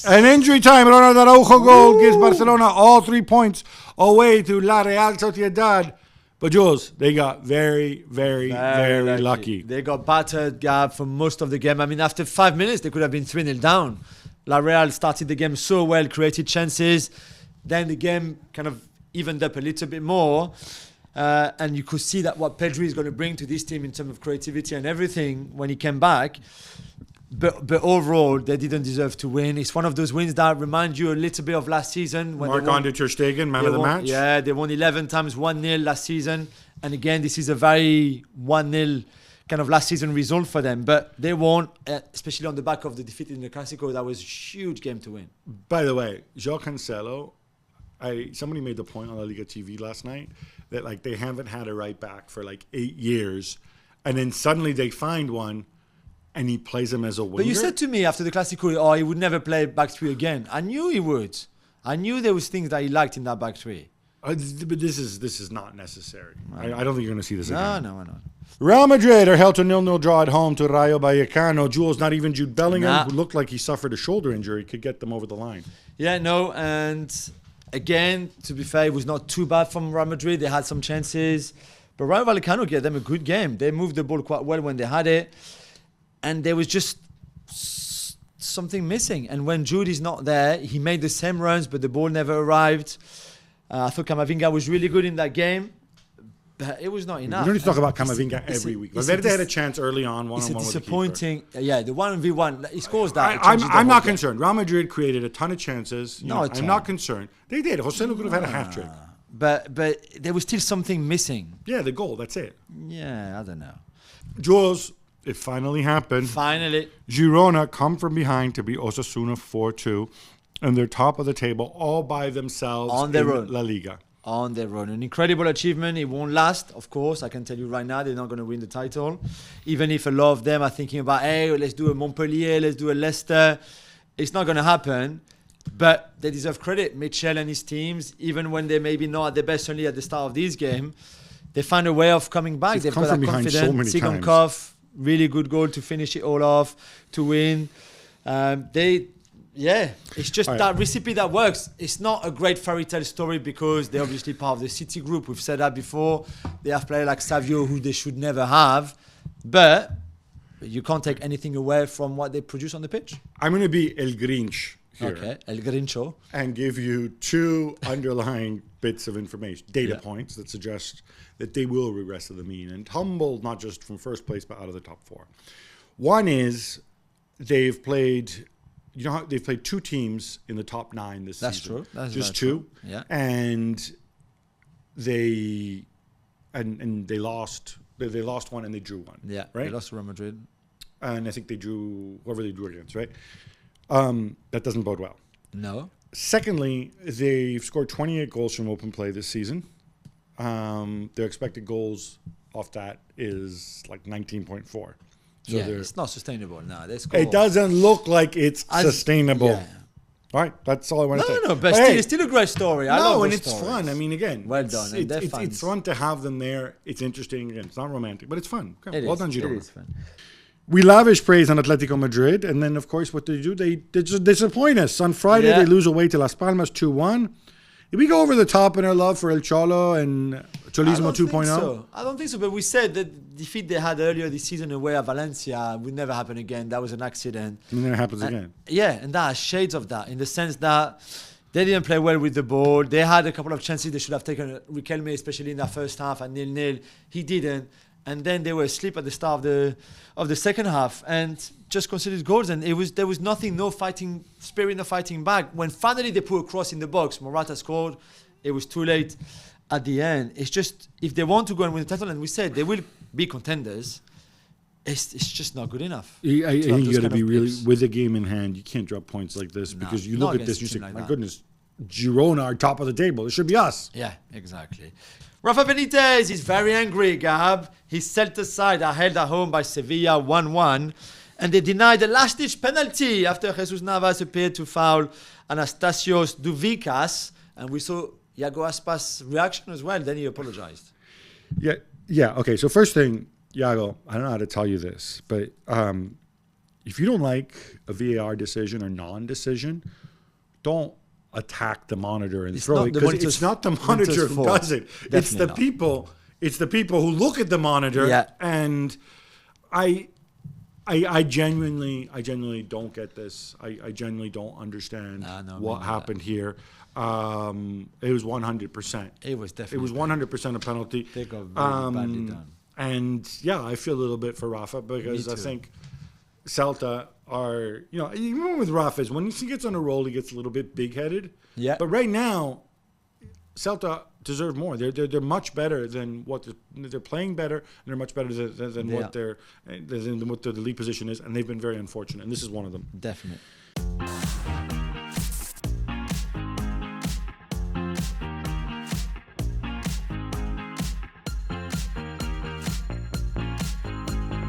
An injury time. Ronald Araujo goal gives Barcelona all 3 points away to La Real Sociedad. But Jules, they got very lucky. They got battered, Gab, for most of the game. I mean, after 5 minutes, they could have been 3-0 down. La Real started the game so well, created chances. Then the game kind of evened up a little bit more. And you could see that what Pedri is going to bring to this team in terms of creativity and everything when he came back. But overall, they didn't deserve to win. It's one of those wins that remind you a little bit of last season. When Marc-Andre ter Stegen, man of the match. Yeah, they won 11 times 1-0 last season. And again, this is a very 1-0 kind of last season result for them. But they won, especially on the back of the defeat in the Clásico. That was a huge game to win. By the way, João Cancelo, somebody made the point on LaLiga TV last night that like they haven't had a right back for like 8 years. And then suddenly they find one. And he plays him as a winger. But you said to me after the Clásico, he would never play back three again. I knew he would. I knew there was things that he liked in that back three. But this is not necessary. I don't think you're going to see this again. No. Real Madrid are held to 0-0 draw at home to Rayo Vallecano. Jules, not even Jude Bellingham, who looked like he suffered a shoulder injury, could get them over the line. Yeah, no, and again, to be fair, it was not too bad from Real Madrid. They had some chances. But Rayo Vallecano gave them a good game. They moved the ball quite well when they had it. And there was just something missing. And when Jude is not there, he made the same runs, but the ball never arrived. I thought Camavinga was really good in that game, but it was not enough. We don't need to talk about Camavinga every week. Valverde had a chance early on, one-on-one with the keeper. It's disappointing. Yeah, the 1v1, he scores that. I'm not concerned. Real Madrid created a ton of chances. I'm not concerned. They did. Joselu could have had a hat-trick. But there was still something missing. Yeah, the goal. That's it. Yeah, I don't know. Jules, it finally happened. Finally. Girona come from behind to beat Osasuna 4-2. And they're top of the table all by themselves on their own. LaLiga. On their own. An incredible achievement. It won't last, of course. I can tell you right now, they're not going to win the title. Even if a lot of them are thinking about, hey, let's do a Montpellier, let's do a Leicester. It's not going to happen. But they deserve credit. Michel and his teams, even when they maybe not at their best only at the start of this game, they find a way of coming back. They've got that confidence. Sigankov, really good goal to finish it all off, to win. It's just that recipe that works. It's not a great fairy tale story because they're obviously part of the City group. We've said that before. They have players like Savio who they should never have. But you can't take anything away from what they produce on the pitch. I'm going to be El Grinch here. Okay, El Grincho. And give you two underlying bits of information, data points that suggest that they will regress to the mean and tumble not just from first place but out of the top four. One is they've played... You know how they've played two teams in the top 9 this season. That's true. That's just two. True. Yeah. And they lost. They lost one and they drew one. Yeah. Right. They lost to Real Madrid. And I think they drew whoever they drew against. Right. That doesn't bode well. No. Secondly, they've scored 28 goals from open play this season. Their expected goals off that is like 19.4. So it's not sustainable now. It doesn't look like it's sustainable. Yeah. All right, that's all I want to say. No, but it's still a great story. I love it's fun. I mean, again, well done. It's fun to have them there. It's interesting. Again, it's not romantic, but it's fun. Okay. Well done, Girona. It is fun. We lavish praise on Atletico Madrid, and then, of course, what do? They just disappoint us. On Friday, they lose away to Las Palmas 2-1. Did we go over the top in our love for El Cholo and Cholismo 2.0? I don't think so, but we said that the defeat they had earlier this season away at Valencia would never happen again. That was an accident. And then it happens again. Yeah, and that has shades of that in the sense that they didn't play well with the ball. They had a couple of chances they should have taken. Riquelme, especially in that first half, at 0-0. He didn't. And then they were asleep at the start of the second half and just conceded goals. And there was nothing, no fighting spirit, no fighting back. When finally they put a cross in the box, Morata scored. It was too late at the end. It's just, if they want to go and win the title, and we said they will be contenders, it's just not good enough. I think you got to be really, with the game in hand, you can't drop points like this because you look at this and you say, my goodness, Girona are top of the table. It should be us. Yeah, exactly. Rafa Benitez is very angry, Gab. His Celta side are held at home by Sevilla 1-1. And they denied the last-ditch penalty after Jesus Navas appeared to foul Anastasios Douvikas. And we saw Iago Aspas' reaction as well. Then he apologized. Yeah. Okay, so first thing, Iago, I don't know how to tell you this, but if you don't like a VAR decision or non-decision, don't attack the monitor and throw it, because it's not the monitor who does it. It's the people. It's the people who look at the monitor. And I genuinely don't get this. I genuinely don't understand what happened here. It was 100%. It was definitely. It was 100% a penalty. They got very badly done. And I feel a little bit for Rafa, because I think Celta are, even with Rafa, is when he gets on a roll, he gets a little bit big-headed. Yeah. But right now, Celta deserve more. They're much better than what they're playing better, and they're much better than what the league position is, and they've been very unfortunate. And this is one of them. Definitely.